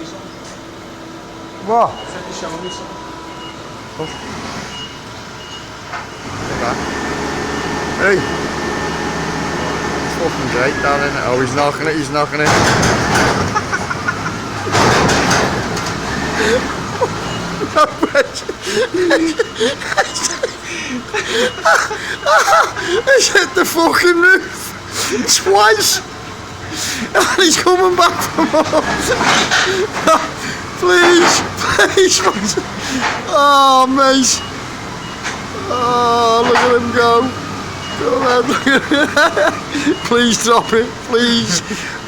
you something. What? I said he's showing you something. Oh. Hey. It's fucking great, that, isn't it? Oh, he's knocking it, he's knocking it. He's hit the fucking roof twice. And he's coming back for more. Please, please. Oh, mate. Oh, look at him go. Look at him. Please drop it. Please.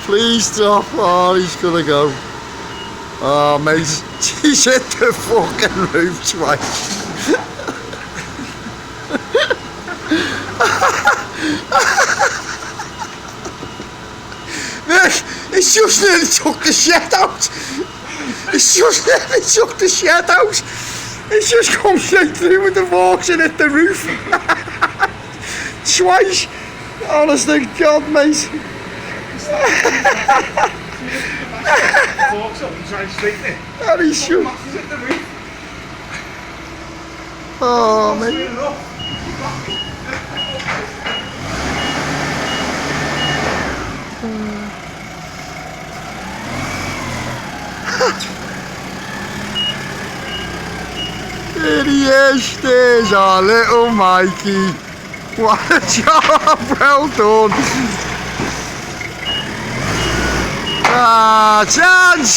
Please drop. Oh, he's gonna go. Oh, mate. He's hit the fucking roof twice. It's just nearly took the shed out. It's just nearly took the shed out. It's just come straight through with the forks and hit the roof. Twice. Honestly, God, mate. Forks up and try and straighten it. That is shoot. Hit the roof. Oh, mate. There he is, there's our little Mikey. What a job, well done. Ah, chance.